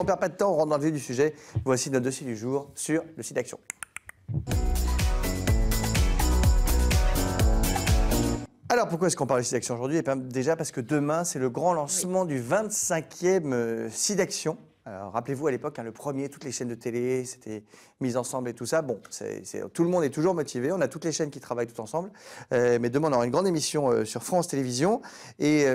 On ne perd pas de temps, on rentre dans le vif du sujet. Voici notre dossier du jour sur le site d'Action. Alors pourquoi est-ce qu'on parle du site d'Action aujourd'hui? Déjà parce que demain, c'est le grand lancement du 25e site d'Action. Alors rappelez-vous, à l'époque, le premier, toutes les chaînes de télé, c'était mis ensemble et tout ça. Bon, tout le monde est toujours motivé. On a toutes les chaînes qui travaillent tout ensemble. Mais demain, on aura une grande émission sur France Télévisions. Et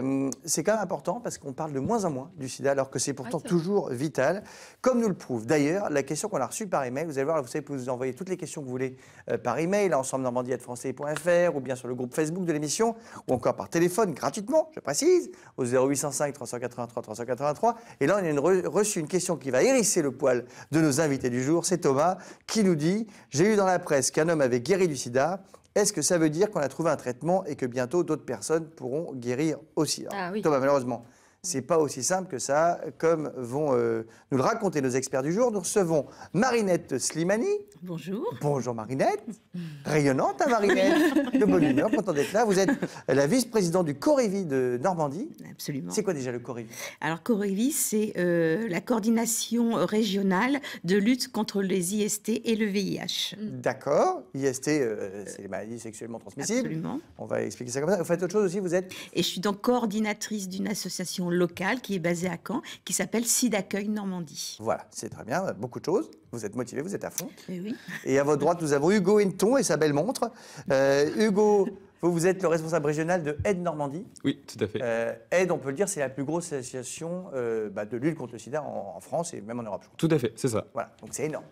c'est quand même important parce qu'on parle de moins en moins du sida, alors que c'est pourtant toujours vital, comme nous le prouve d'ailleurs la question qu'on a reçue par email. Vous allez voir, vous savez, vous envoyer toutes les questions que vous voulez par email à ensemble-normandie@francetv.fr ou bien sur le groupe Facebook de l'émission ou encore par téléphone gratuitement, je précise, au 0805 383 383. Et là, on a reçu une question qui va hérisser le poil de nos invités du jour. C'est Thomas qui nous dit « J'ai lu dans la presse qu'un homme avait guéri du sida. Est-ce que ça veut dire qu'on a trouvé un traitement et que bientôt d'autres personnes pourront guérir aussi ?» Oui. Thomas, malheureusement, c'est pas aussi simple que ça, comme vont nous le raconter nos experts du jour. Nous recevons Marinette Slimani. Bonjour. Bonjour Marinette. Rayonnante, hein, Marinette. De bonne humeur, content d'être là. Vous êtes la vice-présidente du Corévi de Normandie. Absolument. C'est quoi déjà le Corévi? Alors Corévi, c'est la coordination régionale de lutte contre les IST et le VIH. D'accord. IST, c'est les maladies sexuellement transmissibles. Absolument. On va expliquer ça comme ça. Vous faites autre chose aussi, vous êtes? Et je suis donc coordinatrice d'une association locale qui est basée à Caen, qui s'appelle SIDA Accueil Normandie. Voilà, c'est très bien, beaucoup de choses. Vous êtes motivé, vous êtes à fond. Et oui. Et à votre droite, nous avons Hugo Henneton et sa belle montre. Hugo, vous êtes le responsable régional de Aide Normandie. Oui, tout à fait. Aide, on peut le dire, c'est la plus grosse association de lutte contre le sida en France et même en Europe. Je crois. Tout à fait, c'est ça. Voilà, donc c'est énorme.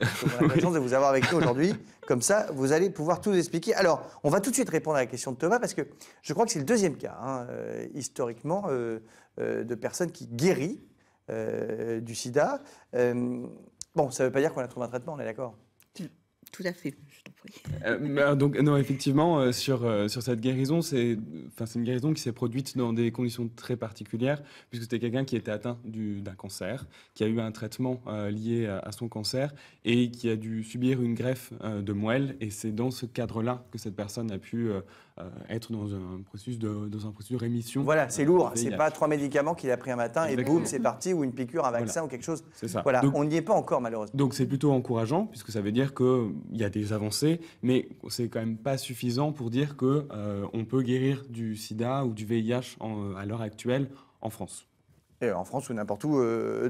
Donc on a la chance de vous avoir avec nous aujourd'hui. Comme ça, vous allez pouvoir tout expliquer. Alors, on va tout de suite répondre à la question de Thomas parce que je crois que c'est le deuxième cas, historiquement, de personnes qui guérissent du sida. Bon, ça ne veut pas dire qu'on a trouvé un traitement, on est d'accord? Tout à fait, je t'en prie. Donc, non, effectivement, sur cette guérison, c'est une guérison qui s'est produite dans des conditions très particulières, puisque c'était quelqu'un qui était atteint d'un cancer, qui a eu un traitement lié à son cancer et qui a dû subir une greffe de moelle. Et c'est dans ce cadre-là que cette personne a pu être dans un processus de rémission. Voilà, c'est lourd. C'est pas 3 médicaments qu'il a pris un matin et boum, c'est parti, ou une piqûre, un vaccin ou quelque chose. C'est ça. Voilà, donc, on n'y est pas encore malheureusement. Donc c'est plutôt encourageant, puisque ça veut dire qu'il y a des avancées, mais c'est quand même pas suffisant pour dire que on peut guérir du sida ou du VIH à l'heure actuelle en France. Et en France ou n'importe où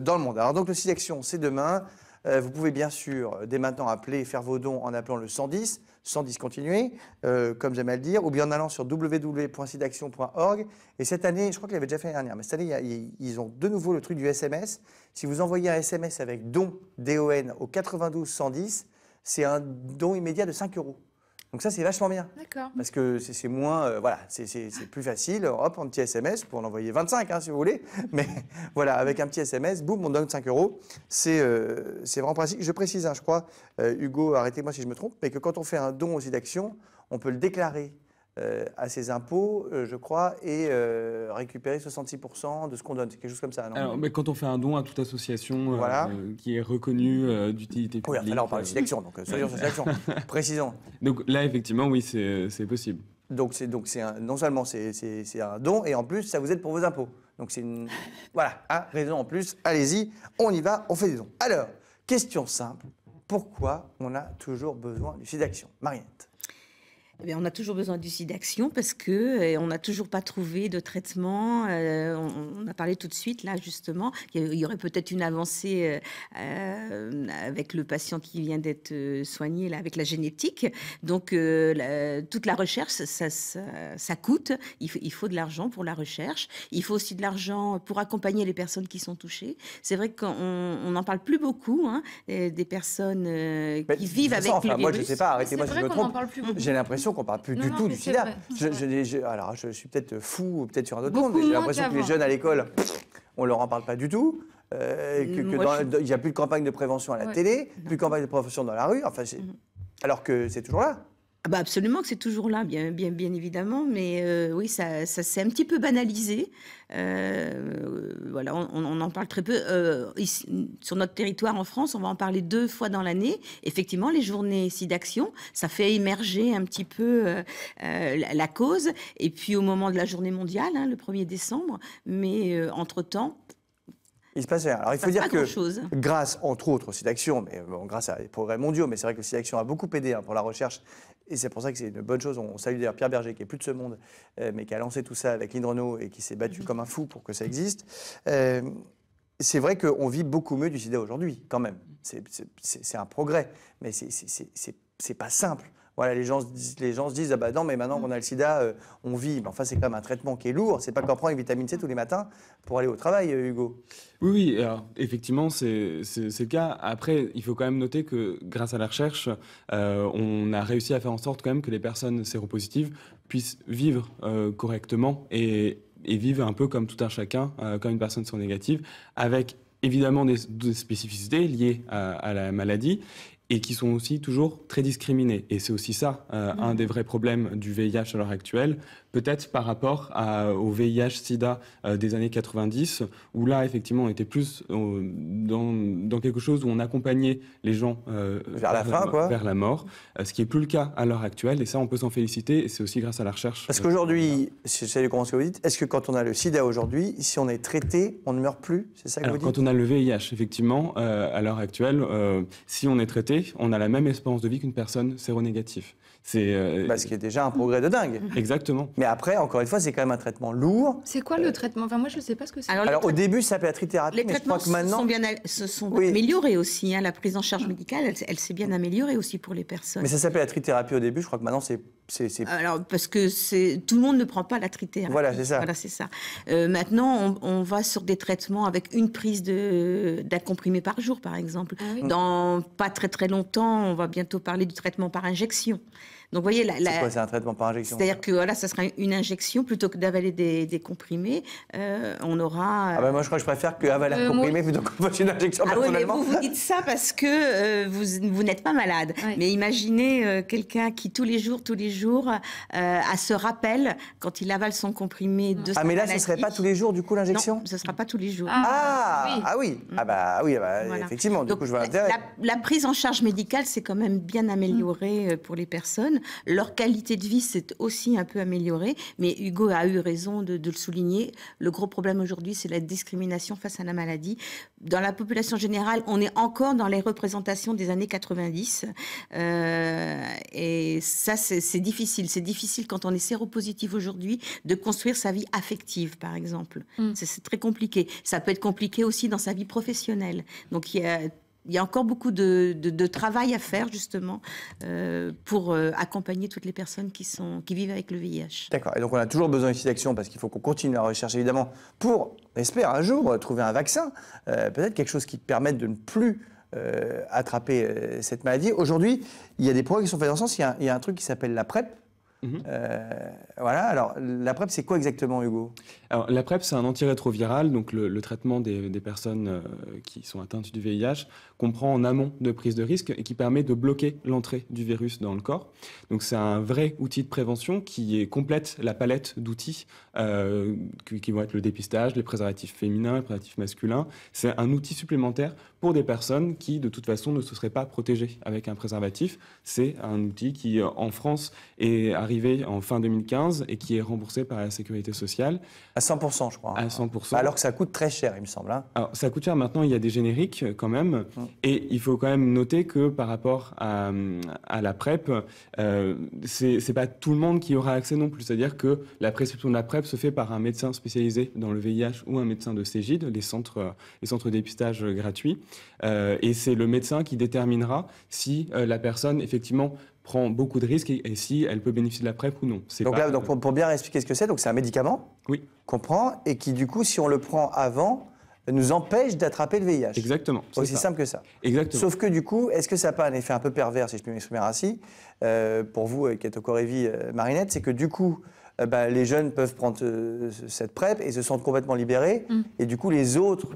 dans le monde. Alors donc le site d'Action, c'est demain. Vous pouvez bien sûr dès maintenant appeler et faire vos dons en appelant le 110, sans discontinuer, comme j'aime à le dire, ou bien en allant sur www.sidaction.org. Et cette année, je crois qu'il avait déjà fait l'année dernière, mais cette année, ils ont de nouveau le truc du SMS. Si vous envoyez un SMS avec don, D-O-N, au 92 110, c'est un don immédiat de 5 €. Donc ça, c'est vachement bien. D'accord. Parce que c'est moins, voilà, c'est plus facile. Hop, un petit SMS, pour en envoyer 25, si vous voulez. Mais voilà, avec un petit SMS, boum, on donne 5 €. C'est vraiment pratique. Je précise, je crois, Hugo, arrêtez-moi si je me trompe, mais que quand on fait un don au site d'Action, on peut le déclarer à ses impôts, je crois, et récupérer 66% de ce qu'on donne. C'est quelque chose comme ça, non? Alors, mais quand on fait un don à toute association qui est reconnue d'utilité publique... Oui, là, on parle de site d'Action, donc soyons sur site d'Action. Précisons. Donc là, effectivement, oui, c'est possible. Donc non seulement c'est un don, et en plus, ça vous aide pour vos impôts. Donc c'est une... Voilà, raison en plus. Allez-y, on y va, on fait des dons. Alors, question simple. Pourquoi on a toujours besoin du site d'Action? Mariette. Eh bien, on a toujours besoin du site d'Action parce qu'on n'a toujours pas trouvé de traitement. On a parlé tout de suite, là, justement, qu'il y aurait peut-être une avancée avec le patient qui vient d'être soigné, là, avec la génétique. Donc, toute la recherche, ça coûte. Il faut de l'argent pour la recherche. Il faut aussi de l'argent pour accompagner les personnes qui sont touchées. C'est vrai qu'on n'en parle plus beaucoup, des personnes qui vivent avec le virus. Moi, je ne sais pas, arrêtez-moi si je me trompe. J'ai l'impression qu'on ne parle plus du tout du sida. Alors, je suis peut-être fou, peut-être sur un autre monde, mais j'ai l'impression que les jeunes à l'école, on ne leur en parle pas du tout. Il n'y a plus de campagne de prévention à la télé, plus de campagne de prévention dans la rue. Enfin, alors que c'est toujours là. Absolument que c'est toujours là, bien évidemment, mais oui, ça s'est un petit peu banalisé. Voilà, on en parle très peu. Ici, sur notre territoire en France, on va en parler 2 fois dans l'année. Effectivement, les journées SIDAction, ça fait émerger un petit peu la cause. Et puis au moment de la journée mondiale, le 1er décembre, mais entre-temps, Il se passe rien. Alors il faut Pas dire que grand-chose. grâce, entre autres, au SIDAction, mais bon, grâce à des progrès mondiaux, mais c'est vrai que le SIDAction a beaucoup aidé pour la recherche, et c'est pour ça que c'est une bonne chose. On salue d'ailleurs Pierre Berger, qui est plus de ce monde, mais qui a lancé tout ça avec Lynn Renaud et qui s'est battu comme un fou pour que ça existe. C'est vrai qu'on vit beaucoup mieux du sida aujourd'hui, quand même. C'est un progrès, mais c'est pas simple. Voilà, les gens se disent ah bah non, mais maintenant qu'on a le sida, on vit. Mais enfin, c'est quand même un traitement qui est lourd. C'est pas qu'on prend une vitamine C tous les matins pour aller au travail, Hugo. Oui, alors, effectivement, c'est le cas. Après, il faut quand même noter que grâce à la recherche, on a réussi à faire en sorte quand même que les personnes séropositives puissent vivre correctement et vivre un peu comme tout un chacun, comme une personne séronégative, avec évidemment des spécificités liées à la maladie, et qui sont aussi toujours très discriminés. Et c'est aussi ça, un des vrais problèmes du VIH à l'heure actuelle, peut-être par rapport au VIH-Sida des années 90, où là, effectivement, on était plus dans quelque chose où on accompagnait les gens vers la mort, ce qui n'est plus le cas à l'heure actuelle. Et ça, on peut s'en féliciter, et c'est aussi grâce à la recherche. Parce qu'aujourd'hui, j'essaie de comprendre ce que vous dites, est-ce que quand on a le sida aujourd'hui, si on est traité, on ne meurt plus? C'est ça que vous dites? Quand on a le VIH, effectivement, à l'heure actuelle, si on est traité, on a la même espérance de vie qu'une personne séronégative. Ce qui est déjà un progrès de dingue. Exactement. Mais après, encore une fois, c'est quand même un traitement lourd. C'est quoi le traitement? Enfin, moi, je ne sais pas ce que c'est. Alors au début, ça s'appelait la trithérapie, les mais je crois traitements que maintenant... se sont améliorés aussi. La prise en charge médicale, elle s'est bien améliorée aussi pour les personnes. Mais ça s'appelait la trithérapie au début, je crois que maintenant, c'est... Alors, parce que tout le monde ne prend pas la trithérapie. Voilà, c'est ça. Voilà, c'est ça. Maintenant, on va sur des traitements avec une prise d'un comprimé par jour, par exemple. Ah oui. Dans pas très très longtemps, on va bientôt parler du traitement par injection. Donc, vous voyez, c'est quoi, c'est un traitement par injection? C'est-à-dire que voilà, ça sera une injection plutôt que d'avaler des comprimés. On aura. Moi, je crois que je préfère qu'avaler un comprimé plutôt qu'on fasse une injection. Ah oui, mais vous dites ça parce que vous n'êtes pas malade. Oui. Mais imaginez quelqu'un qui tous les jours, a ce rappel quand il avale son comprimé de sa mais là, maladie. ce serait pas tous les jours, du coup, l'injection? Non, ce ne sera pas tous les jours. Oui. Voilà. Effectivement, du coup, je vois l'intérêt. La prise en charge médicale s'est quand même bien améliorée pour les personnes. Leur qualité de vie s'est aussi un peu améliorée. Mais Hugo a eu raison de le souligner. Le gros problème aujourd'hui, c'est la discrimination face à la maladie. Dans la population générale, on est encore dans les représentations des années 90. Et ça, c'est difficile. C'est difficile quand on est séropositif aujourd'hui de construire sa vie affective, par exemple. C'est très compliqué. Ça peut être compliqué aussi dans sa vie professionnelle. Donc, il y a encore beaucoup de travail à faire, justement, pour accompagner toutes les personnes qui vivent avec le VIH. D'accord. Et donc, on a toujours besoin ici d'action parce qu'il faut qu'on continue la recherche, évidemment, pour, j'espère, un jour, trouver un vaccin. Peut-être quelque chose qui permette de ne plus attraper cette maladie. Aujourd'hui, il y a des progrès qui sont faits dans ce sens. Il y a un truc qui s'appelle la PrEP. Voilà. Alors, la PrEP, c'est quoi exactement, Hugo? Alors, la PrEP, c'est un antirétroviral, donc le traitement des personnes qui sont atteintes du VIH, qu'on prend en amont de prise de risque et qui permet de bloquer l'entrée du virus dans le corps. Donc, c'est un vrai outil de prévention qui complète la palette d'outils qui vont être le dépistage, les préservatifs féminins, les préservatifs masculins. C'est un outil supplémentaire pour des personnes qui, de toute façon, ne se seraient pas protégées avec un préservatif. C'est un outil qui, en France, est arrivé en fin 2015 et qui est remboursé par la Sécurité sociale. À 100%, je crois. À 100%. Alors que ça coûte très cher, il me semble. Alors, ça coûte cher. Maintenant, il y a des génériques quand même. Et il faut quand même noter que par rapport à la PrEP, c'est pas tout le monde qui aura accès non plus. C'est-à-dire que la prescription de la PrEP se fait par un médecin spécialisé dans le VIH ou un médecin de Cégide, les centres de dépistage gratuits. Et c'est le médecin qui déterminera si la personne, effectivement, prend beaucoup de risques et si elle peut bénéficier de la PrEP ou non. Donc pour bien expliquer ce que c'est, c'est un médicament qu'on prend et qui, du coup, si on le prend avant, nous empêche d'attraper le VIH. Exactement. Aussi simple que ça. Exactement. Sauf que, du coup, est-ce que ça n'a pas un effet un peu pervers, si je puis m'exprimer ainsi, pour vous, qui êtes au Corévi, Marinette, c'est que, du coup, les jeunes peuvent prendre cette PrEP et se sentent complètement libérés, et du coup, les autres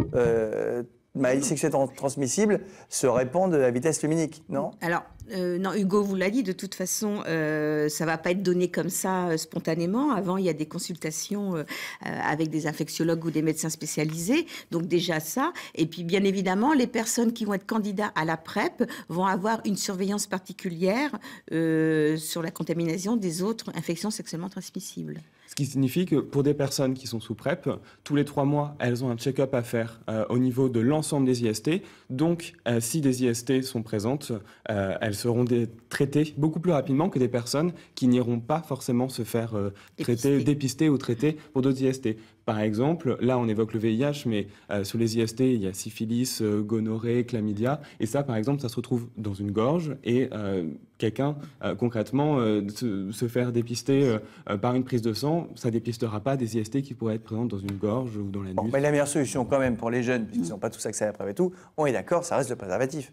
maladies sexuelles transmissibles se répandent à vitesse luminique, non? Alors, non, Hugo vous l'a dit, de toute façon, ça ne va pas être donné comme ça spontanément. Avant, il y a des consultations avec des infectiologues ou des médecins spécialisés. Donc déjà ça. Et puis, bien évidemment, les personnes qui vont être candidats à la PrEP vont avoir une surveillance particulière sur la contamination des autres infections sexuellement transmissibles. Ce qui signifie que pour des personnes qui sont sous PrEP, tous les 3 mois, elles ont un check-up à faire au niveau de l'ensemble des IST. Donc, si des IST sont présentes, elles seront traitées beaucoup plus rapidement que des personnes qui n'iront pas forcément se faire dépister ou traiter pour d'autres IST. Par exemple, là, on évoque le VIH, mais sur les IST, il y a syphilis, gonorrhée, chlamydia. Et ça, par exemple, ça se retrouve dans une gorge. Et quelqu'un, concrètement, se faire dépister par une prise de sang, ça ne dépistera pas des IST qui pourraient être présentes dans une gorge ou dans l'anus. Bon, mais la meilleure solution, quand même, pour les jeunes, puisqu'ils n'ont pas tous accès à la PrEP et tout, on est d'accord, ça reste le préservatif.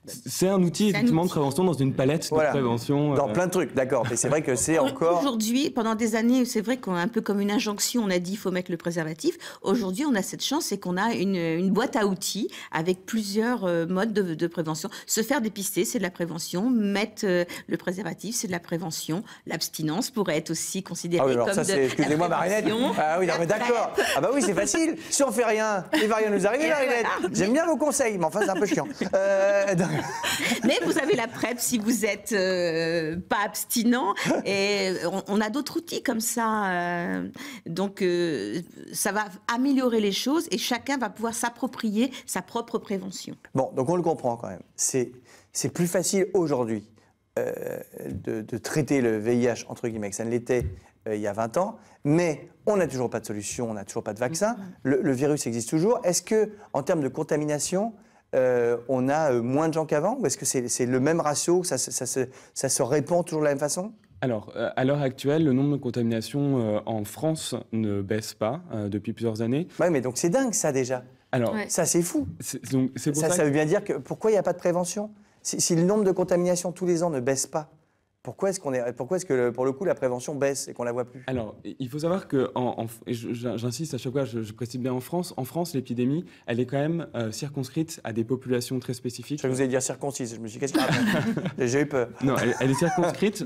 C'est un outil, effectivement, de prévention dans une palette de prévention. Dans plein de trucs, d'accord. Mais c'est vrai que c'est encore... Aujourd'hui, pendant des années, c'est vrai qu'on a un peu comme une injonction, on a dit il faut mettre le préservatif. Aujourd'hui, on a cette chance, c'est qu'on a une boîte à outils avec plusieurs modes de prévention. Se faire dépister, c'est de la prévention. Mettre le préservatif, c'est de la prévention. L'abstinence pourrait être aussi considérée alors comme ça, de excusez-moi, Marinette. Ah oui, non, mais d'accord. Ah bah oui, c'est facile. Si on fait rien, il va rien nous arriver, Marinette. Voilà. J'aime bien vos conseils, mais enfin, c'est un peu chiant. Mais vous avez la PrEP si vous êtes pas abstinent, et on a d'autres outils comme ça. Donc ça va améliorer les choses et chacun va pouvoir s'approprier sa propre prévention. Bon, donc on le comprend quand même. C'est plus facile aujourd'hui de traiter le VIH, entre guillemets, que ça ne l'était il y a 20 ans, mais on n'a toujours pas de solution, on n'a toujours pas de vaccin. Le virus existe toujours. Est-ce que, en termes de contamination, on a moins de gens qu'avant, ou est-ce que c'est le même ratio, ça se répand toujours de la même façon? Alors, à l'heure actuelle, le nombre de contaminations en France ne baisse pas depuis plusieurs années. Oui, mais donc c'est dingue ça déjà. Alors, ça c'est fou. Ça veut bien dire que pourquoi il n'y a pas de prévention? Si le nombre de contaminations tous les ans ne baisse pas, pourquoi est-ce que pour le coup la prévention baisse et qu'on la voit plus? Alors, il faut savoir que, j'insiste à chaque fois, je précise bien en France, l'épidémie, elle est quand même circonscrite à des populations très spécifiques. Je crois que vous allez dire circoncise. Je me suis dit, qu'est-ce qu'il raconte? J'ai eu peur. Non, elle est circonscrite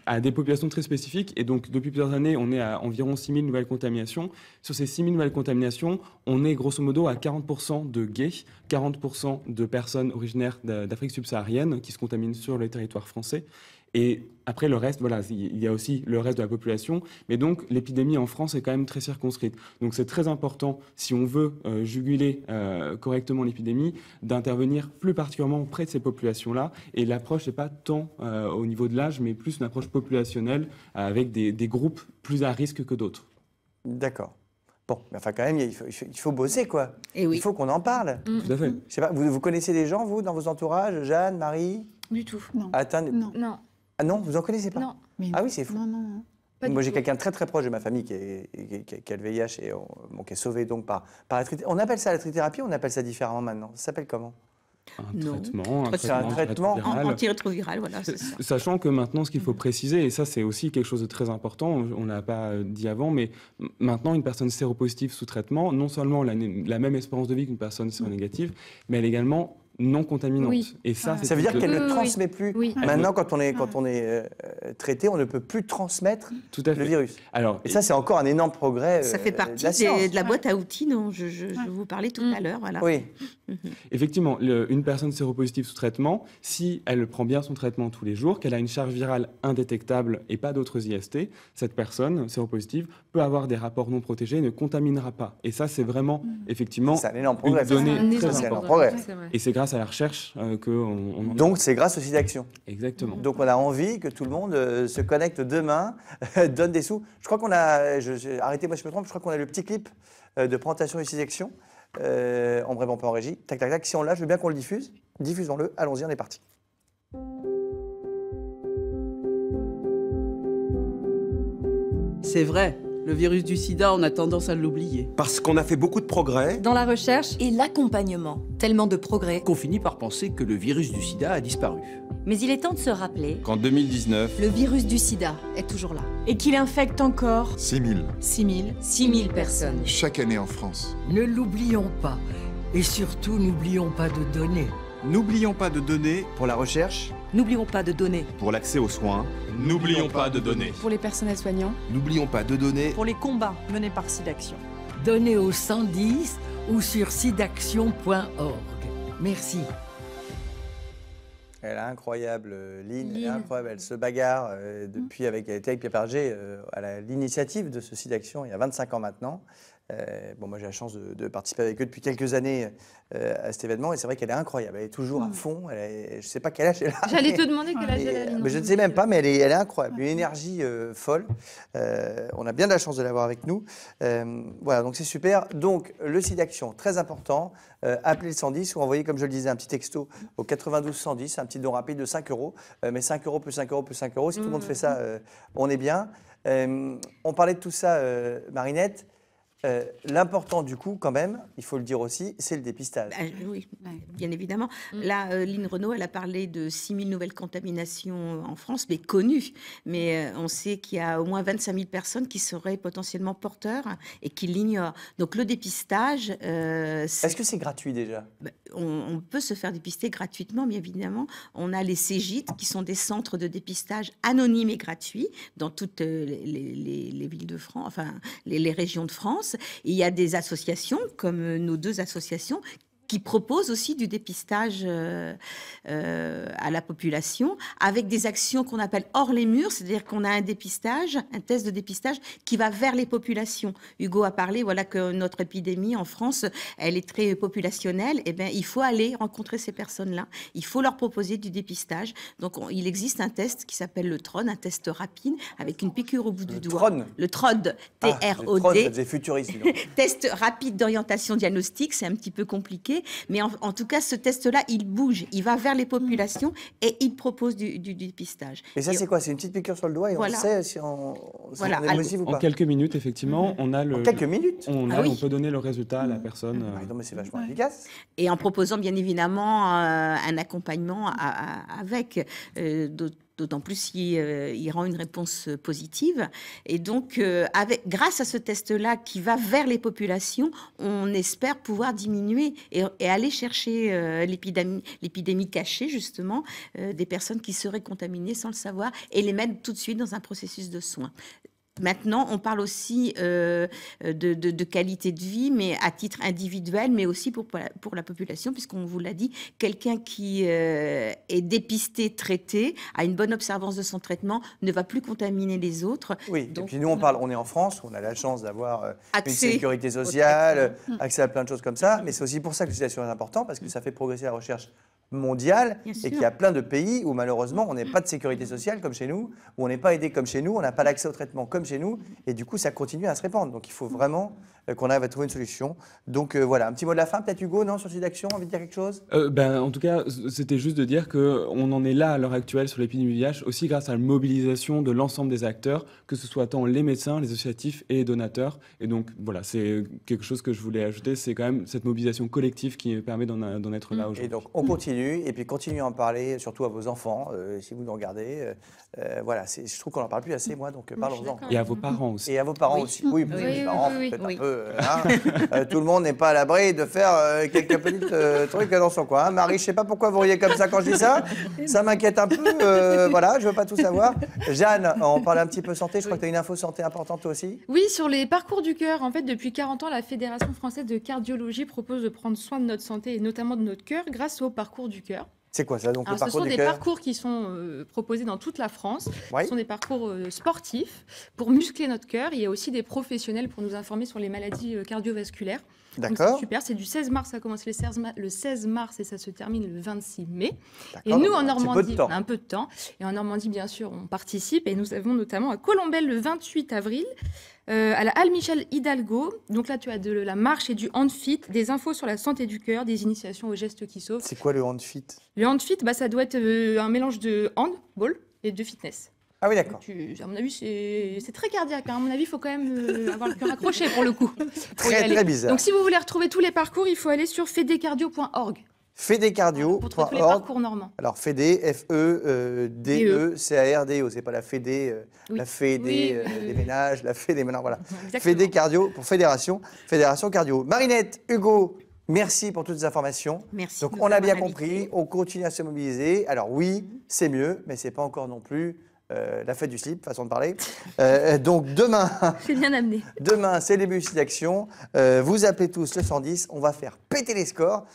à des populations très spécifiques. Et donc, depuis plusieurs années, on est à environ 6 000 nouvelles contaminations. Sur ces 6 000 nouvelles contaminations, on est grosso modo à 40% de gays, 40% de personnes originaires d'Afrique subsaharienne qui se contaminent sur le territoire français. Et après, le reste, voilà, il y a aussi le reste de la population. Mais donc, l'épidémie en France est quand même très circonscrite. Donc, c'est très important, si on veut juguler correctement l'épidémie, d'intervenir plus particulièrement auprès de ces populations-là. Et l'approche n'est pas tant au niveau de l'âge, mais plus une approche populationnelle avec des groupes plus à risque que d'autres. D'accord. Bon, mais enfin, quand même, il faut bosser, quoi. Et oui. Il faut qu'on en parle. Tout à fait. Je sais pas, vous connaissez des gens, vous, dans vos entourages? Jeanne, Marie? Du tout, non. Non. Ah non, vous en connaissez pas? Non. Mais ah oui, c'est fou. Non. Moi, j'ai quelqu'un de très très proche de ma famille qui a le VIH et qui est sauvé donc par la trithérapie. On appelle ça la trithérapie, on appelle ça différemment maintenant. Ça s'appelle comment? Un traitement antirétroviral, voilà, c'est ça. Sachant que maintenant, ce qu'il faut préciser, et ça c'est aussi quelque chose de très important, on ne l'a pas dit avant, mais maintenant une personne séropositive sous traitement, non seulement la même espérance de vie qu'une personne séronégative, mais elle est également non contaminante. Oui. Et ça veut dire qu'elle ne transmet plus. Oui. Maintenant, quand on est traité, on ne peut plus transmettre le virus. Alors, et ça, c'est encore un énorme progrès. Ça fait partie de la boîte à outils dont je vous parlais tout à l'heure. Voilà. Oui. Effectivement, une personne séropositive sous traitement, si elle prend bien son traitement tous les jours, qu'elle a une charge virale indétectable et pas d'autres IST, cette personne séropositive peut avoir des rapports non protégés et ne contaminera pas. Et ça, c'est vraiment, effectivement, c'est un énorme progrès. une donnée très importante. Et c'est grâce à la recherche qu'on... Donc, c'est grâce au SIDAction. Exactement. Donc, on a envie que tout le monde se connecte demain, donne des sous. Je crois qu'on a... Arrêtez-moi si je me trompe, je crois qu'on a le petit clip de présentation du SIDAction. En bref, on peut en régie. Tac, tac, tac. Si on l'a, je veux bien qu'on le diffuse. Diffusons-le. Allons-y, on est parti. C'est vrai, le virus du sida, on a tendance à l'oublier. Parce qu'on a fait beaucoup de progrès. Dans la recherche et l'accompagnement. Tellement de progrès. Qu'on finit par penser que le virus du sida a disparu. Mais il est temps de se rappeler qu'en 2019, le virus du sida est toujours là. Et qu'il infecte encore 6 000 personnes. Chaque année en France. Ne l'oublions pas. Et surtout, n'oublions pas de donner. N'oublions pas de donner pour la recherche. N'oublions pas de donner pour l'accès aux soins. N'oublions pas de donner pour les personnels soignants. N'oublions pas de donner pour les combats menés par SIDAction. Donnez au 110 ou sur sidaction.org. Merci. Elle est incroyable, Lynn, elle est incroyable. Elle se bagarre depuis elle était avec Pierre Berger à l'initiative de ce site d'action il y a 25 ans maintenant. Bon, moi j'ai la chance de participer avec eux depuis quelques années à cet événement et c'est vrai qu'elle est incroyable. Elle est toujours à fond. Je ne sais pas quel âge elle a. J'allais te demander quel âge elle a. Mais je ne sais même pas, mais elle est incroyable. Une énergie folle. On a bien de la chance de l'avoir avec nous. Voilà, donc c'est super. Donc le site d'action, très important. Appelez le 110 ou envoyez, comme je le disais, un petit texto au 92 110, un petit don rapide de 5 €. Mais 5 € plus 5 € plus 5 €. Si tout le monde fait ça, on est bien. On parlait de tout ça, Marinette. L'important du coup, quand même, il faut le dire aussi, c'est le dépistage. Oui, bien évidemment. Là, Lynn Renaud, elle a parlé de 6 000 nouvelles contaminations en France, mais connues. Mais on sait qu'il y a au moins 25 000 personnes qui seraient potentiellement porteurs et qui l'ignorent. Donc le dépistage... Est-ce que c'est gratuit déjà? On peut se faire dépister gratuitement, bien évidemment. On a les CEGIT, qui sont des centres de dépistage anonymes et gratuits dans toutes les villes de France, enfin les régions de France. Et il y a des associations, comme nos 2 associations, qui proposent aussi du dépistage à la population, avec des actions qu'on appelle hors les murs, c'est-à-dire qu'on a un dépistage, un test de dépistage qui va vers les populations. Hugo a parlé, voilà, que notre épidémie en France, elle est très populationnelle. Eh bien, il faut aller rencontrer ces personnes-là. Il faut leur proposer du dépistage. Donc, il existe un test qui s'appelle le TROD, un test rapide, avec une piqûre au bout du doigt. Le TROD, T-R-O-D. Ça faisait futuriste. Test rapide d'orientation diagnostique, c'est un petit peu compliqué. Mais en tout cas, ce test-là, il bouge, il va vers les populations et il propose du dépistage. Et ça, c'est quoi? C'est une petite piqûre sur le doigt et on sait si on est positif ou pas? En quelques minutes, effectivement, on a le... En quelques minutes on peut donner le résultat à la personne. Non, mais c'est vachement efficace. Et en proposant, bien évidemment, un accompagnement avec d'autant plus s'il rend une réponse positive. Et donc, grâce à ce test-là qui va vers les populations, on espère pouvoir diminuer et aller chercher l'épidémie cachée, justement, des personnes qui seraient contaminées sans le savoir et les mettre tout de suite dans un processus de soins. Maintenant, on parle aussi de qualité de vie, mais à titre individuel, mais aussi pour la population, puisqu'on vous l'a dit, quelqu'un qui est dépisté, traité, a une bonne observance de son traitement, ne va plus contaminer les autres. Oui, donc, et puis nous, on est en France, on a la chance d'avoir une sécurité sociale, accès à plein de choses comme ça, mais c'est aussi pour ça que c'est important, parce que ça fait progresser la recherche mondiale et qu'il y a plein de pays où malheureusement on n'est pas de sécurité sociale comme chez nous, où on n'est pas aidé comme chez nous, on n'a pas l'accès au traitement comme chez nous et du coup ça continue à se répandre. Donc il faut vraiment qu'on arrive à trouver une solution. Donc voilà, un petit mot de la fin peut-être Hugo, non, sur cette action, envie de dire quelque chose? En tout cas, c'était juste de dire qu'on en est là à l'heure actuelle sur l'épidémie du VIH aussi grâce à la mobilisation de l'ensemble des acteurs, que ce soit tant les médecins, les associatifs et les donateurs. Et donc voilà, c'est quelque chose que je voulais ajouter, c'est quand même cette mobilisation collective qui permet d'en être là aujourd'hui. Et donc on continue, et puis continuez à en parler, surtout à vos enfants, si vous nous regardez. Voilà, je trouve qu'on n'en parle plus assez, moi, donc parlons-en. Et à vos parents aussi. Et à vos parents aussi. Oui, les parents, peut-être un peu. Tout le monde n'est pas à l'abri de faire quelques petits trucs dans son coin. Marie, je ne sais pas pourquoi vous riez comme ça quand je dis ça. Ça m'inquiète un peu. Voilà, je ne veux pas tout savoir. Jeanne, on parle un petit peu santé. Je crois que tu as une info santé importante toi aussi. Oui, sur les parcours du cœur. En fait, depuis 40 ans, la Fédération française de cardiologie propose de prendre soin de notre santé et notamment de notre cœur grâce au parcours du cœur. C'est quoi ça donc? Alors, ce sont des parcours qui sont proposés dans toute la France. Ce sont des parcours sportifs pour muscler notre cœur. Il y a aussi des professionnels pour nous informer sur les maladies cardiovasculaires. D'accord. C'est super, c'est du 16 mars, ça commence le 16 mars et ça se termine le 26 mai. Et nous, en Normandie, on a un peu de temps. Et en Normandie, bien sûr, on participe. Et nous avons notamment à Colombelles le 28 avril, à la Halle Michel Hidalgo. Donc là, tu as de la marche et du handfit, des infos sur la santé du cœur, des initiations aux gestes qui sauvent. C'est quoi le handfit? Le handfit, ça doit être un mélange de handball et de fitness. Ah oui, d'accord. À mon avis, c'est très cardiaque. À mon avis, il faut quand même avoir le cœur accroché pour le coup. Très bizarre. Donc, si vous voulez retrouver tous les parcours, il faut aller sur fedecardio.org. Fedecardio.org. Pour trouver tous les parcours normands. Alors, Fede, F-E-D-E-C-A-R-D-O. C'est pas la Fédé, la Fédé des ménages, la Fédé maintenant, voilà. Fede Cardio pour Fédération Cardio. Marinette, Hugo, merci pour toutes ces informations. Merci. Donc, on a bien compris, on continue à se mobiliser. Alors, oui, c'est mieux, mais c'est pas encore non plus la fête du slip, façon de parler. Donc demain, c'est bien amené. Demain, c'est le début d'action. Vous appelez tous le 110, on va faire péter les scores.